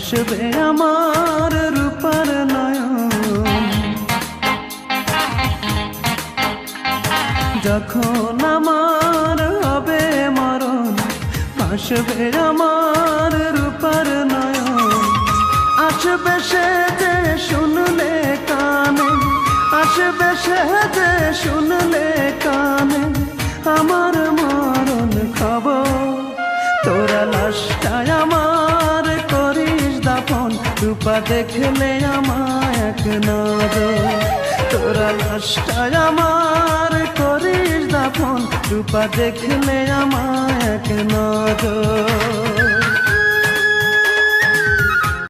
ভাসবে আমার রূপার নয়ন। যখন আমার হবে মরণ, ভাসবে আমার রূপার নয়ন। আসবে সে যে শুনলে কানে, আসবে সে যে শুনলে কানে আমার মরণ খবর। তোরা লাশটায় আমার করিস দাফন, রূপা দেখলে আমায় এক নজর। তোরা লাশটায় আমার করিস দাফন, রূপা দেখলে আমায় এক নজর।